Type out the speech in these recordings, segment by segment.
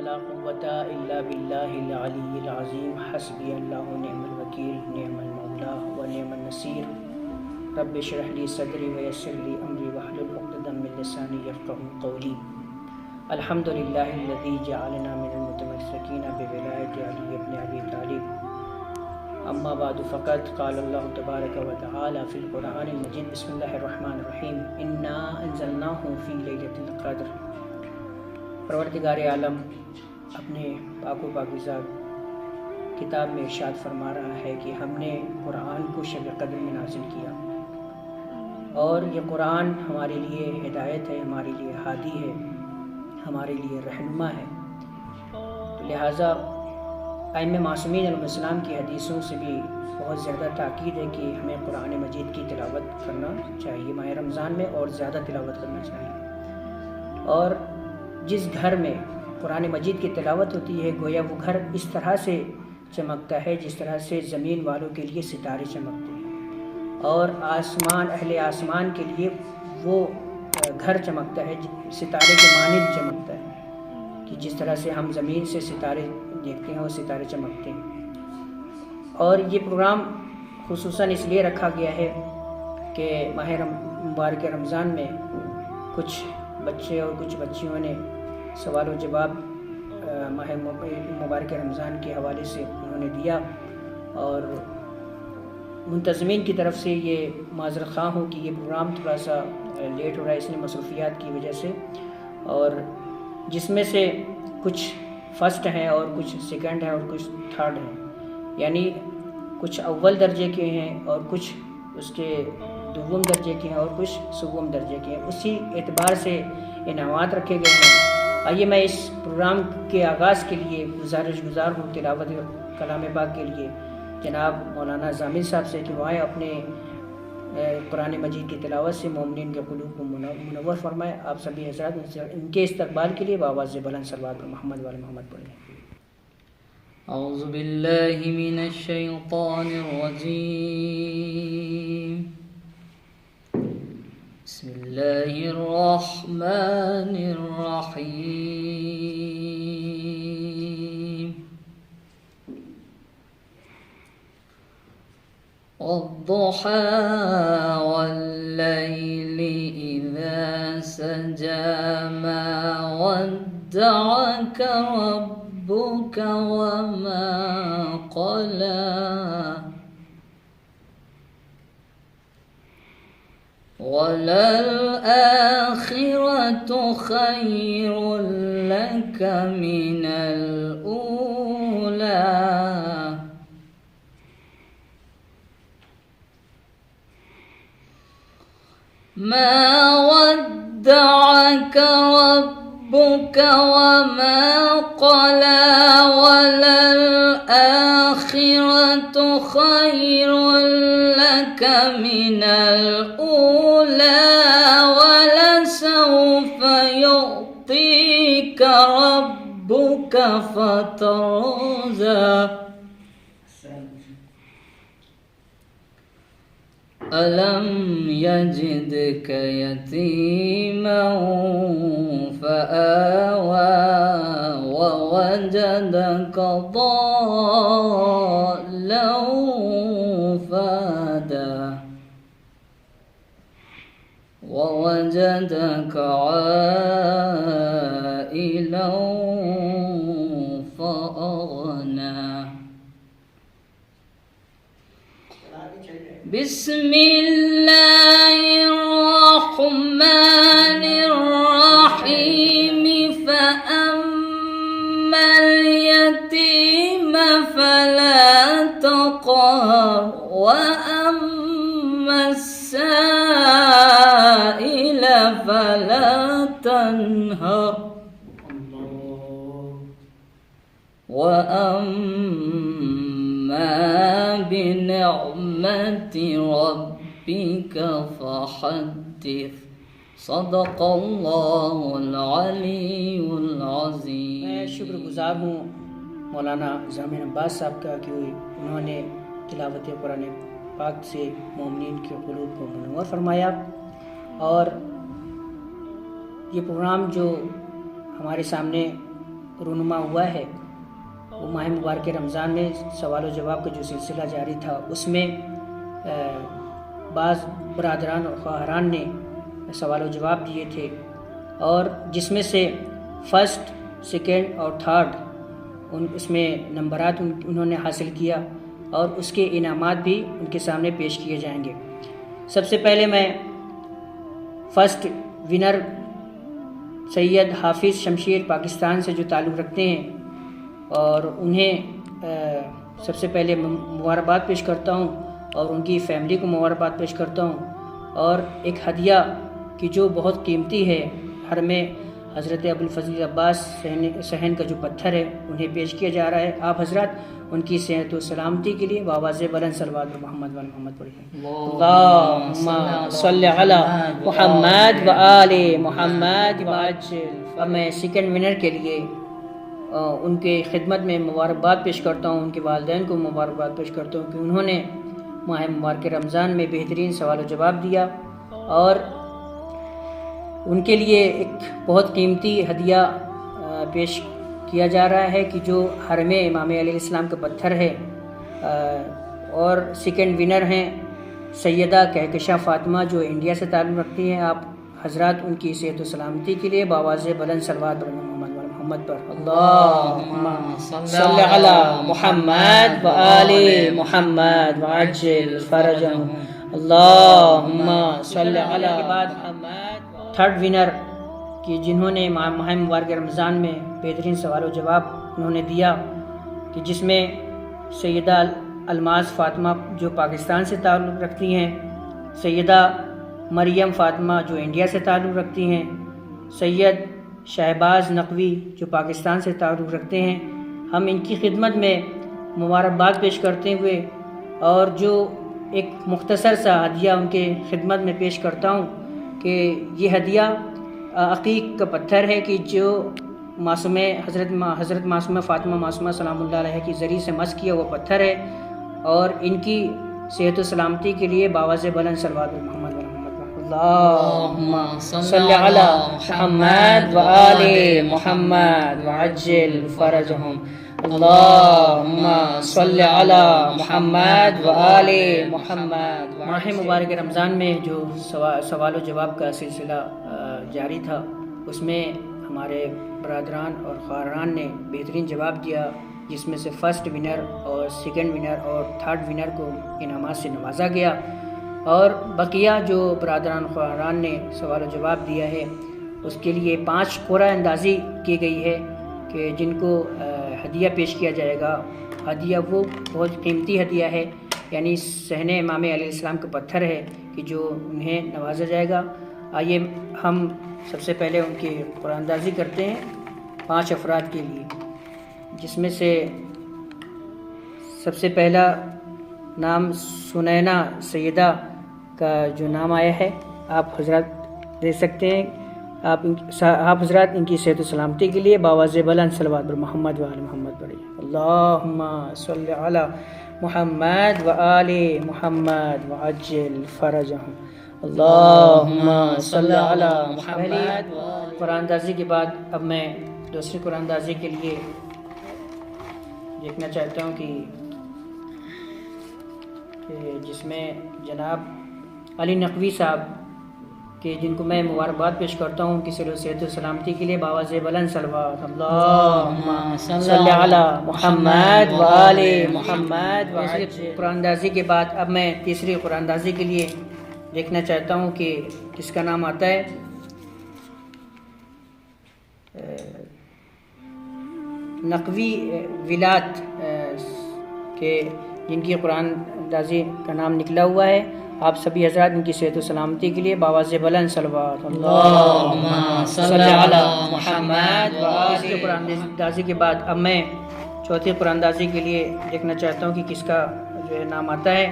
ولا قوة إلا بالله العلي العظيم حسبي الله ونعم الوكيل نعم المولى ونعم النصير رب اشرح لي صدري ويسر لي أمري واحلل عقدة من لساني يفقهوا قولي الحمد لله الذي جعلنا من المتمسكين بولاية علي بن أبي طالب أما بعد فقد قال الله تبارك وتعالى في القرآن المجيد بسم الله الرحمن الرحيم إنا أنزلناه في ليلة القدر۔ پروردگار عالم اپنے پاک و پاکیزہ کتاب میں ارشاد فرما رہا ہے کہ ہم نے قرآن کو شب قدر میں نازل کیا، اور یہ قرآن ہمارے لیے ہدایت ہے، ہمارے لیے ہادی ہے، ہمارے لیے رہنما ہے۔ لہٰذا ائمہ معصومین علیہ السلام کی حدیثوں سے بھی بہت زیادہ تاکید ہے کہ ہمیں قرآن مجید کی تلاوت کرنا چاہیے، ماہ رمضان میں اور زیادہ تلاوت کرنا چاہیے۔ اور جس گھر میں قرآن مجید کی تلاوت ہوتی ہے گویا وہ گھر اس طرح سے چمکتا ہے جس طرح سے زمین والوں کے لیے ستارے چمکتے ہیں، اور آسمان اہل آسمان کے لیے وہ گھر چمکتا ہے، ستارے کے مانند چمکتا ہے کہ جس طرح سے ہم زمین سے ستارے دیکھتے ہیں اور ستارے چمکتے ہیں۔ اور یہ پروگرام خصوصاً اس لیے رکھا گیا ہے کہ ماہ مبارک رمضان میں کچھ بچے اور کچھ بچیوں نے سوال و جواب ماہ مبارک رمضان کے حوالے سے انہوں نے دیا، اور منتظمین کی طرف سے یہ معذرت خواہ ہوں کہ یہ پروگرام تھوڑا سا لیٹ ہو رہا ہے، اس نے مصروفیات کی وجہ سے، اور جس میں سے کچھ فرسٹ ہیں اور کچھ سیکنڈ ہیں اور کچھ تھرڈ ہیں، یعنی کچھ اول درجے کے ہیں اور کچھ اس کے دوم درجے کے ہیں اور کچھ سوم درجے کے ہیں، اسی اعتبار سے انعامات رکھے گئے ہیں۔ آئیے میں اس پروگرام کے آغاز کے لیے گزار ہوں تلاوت کلام پاک کے لیے جناب مولانا ضامن صاحب سے کہ وہ آئیں اپنے قرآن مجید کی تلاوت سے مومنین کے قلوب کو منور فرمائے۔ آپ سبھی حضرات ان کے استقبال کے لیے بآواز بلند صلوات محمد وعلی محمد پڑھیں۔ اعوذ باللہ من الشیطان الرجیم، بسم اللہ الرحمن الرحیم، والضحى والليل إذا سجى ما ودعك ربك وما قلى وللآخرة خير لك من الأولى ما ودعك ربك وما قلى وللآخرة خير لك من الأولى ولسوف يعطيك ربك فترضى ألم يجدك يتيما فآوى ووجدك ضالا فهدى ووجدك عائلا فأغنى بسم الله الرحمن الرحيم فأما اليتيم فلا تقهر وأما السائل فلا تنهر وأما بنعمة ربك فحدث صدق اللہ العلی العظیم۔ میں شکر گزار ہوں مولانا ضامن عباس صاحب کا کہ انہوں نے تلاوت قرآن پاک سے مومنین کے قلوب کو منور فرمایا، اور یہ پروگرام جو ہمارے سامنے رونما ہوا ہے وہ ماہ مبارک رمضان میں سوال و جواب کا جو سلسلہ جاری تھا اس میں بعض برادران اور خواہران نے سوال و جواب دیے تھے، اور جس میں سے فرسٹ، سیکنڈ اور تھرڈ اس میں نمبرات انہوں نے حاصل کیا، اور اس کے انعامات بھی ان کے سامنے پیش کیے جائیں گے۔ سب سے پہلے میں فرسٹ ونر سید حافظ شمشیر پاکستان سے جو تعلق رکھتے ہیں، اور انہیں سب سے پہلے مبارکباد پیش کرتا ہوں، اور ان کی فیملی کو مبارکباد پیش کرتا ہوں، اور ایک ہدیہ کی جو بہت قیمتی ہے، حرم حضرت ابوالفضل عباس صحن کا جو پتھر ہے انہیں پیش کیا جا رہا ہے۔ آپ حضرات ان کی صحت و سلامتی کے لیے بآواز بلند صلوات محمد و محمد پڑھیں۔ اللہم صلی علی محمد و آل محمد وعجل۔ اب میں سیکنڈ ونر کے لیے ان کے خدمت میں مبارکباد پیش کرتا ہوں، ان کے والدین کو مبارکباد پیش کرتا ہوں کہ انہوں نے ماہ مبارک رمضان میں بہترین سوال و جواب دیا، اور ان کے لیے ایک بہت قیمتی ہدیہ پیش کیا جا رہا ہے کہ جو حرم امام علیہ السلام کا پتھر ہے، اور سیکنڈ ونر ہیں سیدہ کہکشاں فاطمہ جو انڈیا سے تعلق رکھتی ہیں۔ آپ حضرات ان کی صحت و سلامتی کے لیے بآواز بلند صلوات محمد پر۔ اللہم صلی علی محمد و آل محمد وعجل فرجہم۔ اللہم صلی علی محمد۔ تھرڈ ونر کہ جنہوں نے ماہ مبارک رمضان میں بہترین سوال و جواب انہوں نے دیا، کہ جس میں سیدہ الماس فاطمہ جو پاکستان سے تعلق رکھتی ہیں، سیدہ مریم فاطمہ جو انڈیا سے تعلق رکھتی ہیں، سید شہباز نقوی جو پاکستان سے تعلق رکھتے ہیں، ہم ان کی خدمت میں مبارکباد پیش کرتے ہوئے اور جو ایک مختصر سا ہدیہ ان کے خدمت میں پیش کرتا ہوں کہ یہ ہدیہ عقیق کا پتھر ہے کہ جو حضرت معصومہ فاطمہ معصومہ سلام اللہ علیہ کی ذریعے سے مس کیا ہوا پتھر ہے، اور ان کی صحت و سلامتی کے لیے بآواز بلند صلوات محمد و محمد۔ اللہم صلی علی محمد و آل محمد وعجل فرجہم۔ اللہم صلی علی محمد و آل محمد۔ ماہ مبارک رمضان میں جو سوال و جواب کا سلسلہ جاری تھا، اس میں ہمارے برادران اور خواہران نے بہترین جواب دیا، جس میں سے فرسٹ ونر اور سیکنڈ ونر اور تھرڈ ونر کو انعامات سے نوازا گیا، اور بقیہ جو برادران خواہران نے سوال و جواب دیا ہے اس کے لیے 5 قرعہ اندازی کی گئی ہے کہ جن کو ہدیہ پیش کیا جائے گا۔ ہدیہ وہ بہت قیمتی ہدیہ ہے، یعنی صحن امام علیہ السلام کا پتھر ہے کہ جو انہیں نوازا جائے گا۔ آئیے ہم سب سے پہلے ان کی قرعہ اندازی کرتے ہیں 5 افراد کے لیے، جس میں سے سب سے پہلا نام سنینا سیدہ کا جو نام آیا ہے، آپ حضرات دیکھ سکتے ہیں۔ آپ حضرات ان کی صحت و سلامتی کے لیے بآواز بلند صلوات محمد و آل محمد پڑھیں۔ اللہم صلی علی محمد و آل محمد وعجل فرجہم۔ اللہم صلی علی محمد۔ قرآن اندازی کے بعد اب میں دوسری قرآن اندازی کے لیے دیکھنا چاہتا ہوں کہ جس میں جناب علی نقوی صاحب کہ جن کو میں مبارکباد پیش کرتا ہوں کہ صحت و سلامتی کے لیے بآواز بلند صلوات۔ اللہم صلی علی محمد و آل محمد۔ قرآن اندازی کے بعد اب میں تیسری قرآن اندازی کے لیے دیکھنا چاہتا ہوں کہ کس کا نام آتا ہے۔ نقوی ولاد کے جن کی قرآن اندازی کا نام نکلا ہوا ہے، آپ سبھی حضرات ان کی صحت و سلامتی کے لیے بآواز بلند صلوات۔ اللہم صلی علی محمد و آل۔ اس قرآن اندازی کے بعد اب میں چوتھی قرآن اندازی کے لیے دیکھنا چاہتا ہوں کہ کس کا جو ہے نام آتا ہے۔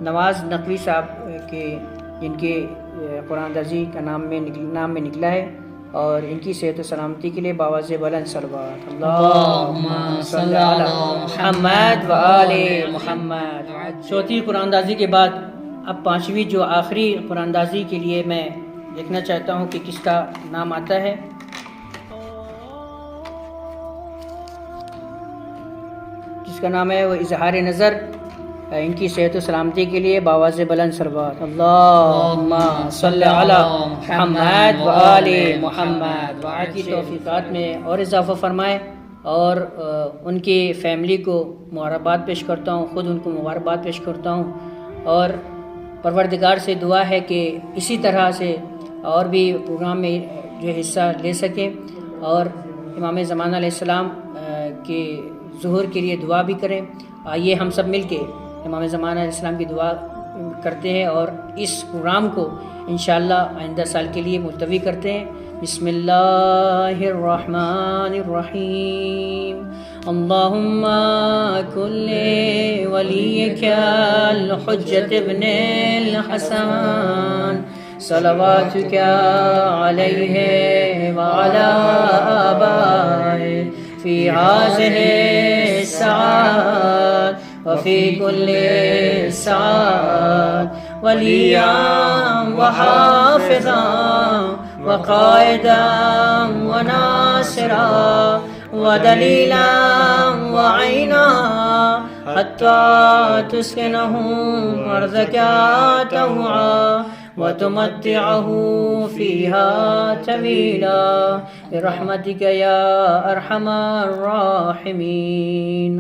نواز نقوی صاحب کے جن کے قرآن اندازی کا نام میں نکلا ہے، اور ان کی صحت و سلامتی کے لیے بآواز بلند صلوات۔ اللہم صلی علی محمد و آل محمد۔ چوتھی قرآن اندازی کے بعد اب 5ویں جو آخری قرآن اندازی کے لیے میں دیکھنا چاہتا ہوں کہ کس کا نام آتا ہے. جس کا نام ہے وہ اظہار نظر، ان کی صحت و سلامتی کے لیے باواز بلند سروات اللہم صلی علی محمد و آل محمد. وعد کی توفیقات میں اور اضافہ فرمائے، اور ان کی فیملی کو مبارکباد پیش کرتا ہوں، خود ان کو مبارکباد پیش کرتا ہوں، اور پروردگار سے دعا ہے کہ اسی طرح سے اور بھی پروگرام میں جو حصہ لے سکیں، اور امام زمانہ علیہ السلام کے ظہور کے لیے دعا بھی کریں. آئیے ہم سب مل کے امام زمانہ علیہ السلام کی دعا کرتے ہیں اور اس پروگرام کو انشاءاللہ آئندہ سال کے لیے ملتوی کرتے ہیں. بسم اللہ الرحمن الرحیم. اللہم کل ولیک الحجۃ ابن الحسن صلواتک علیہ وعلی آبائہ فی هذه الساعات وفي كل ساعات وليا وحافظا وقائدا وناصرا ودليلا وعينا حتى تسكنه أرضك طوعا وتمتعه فيها طويلا برحمتك يا أرحم الراحمين.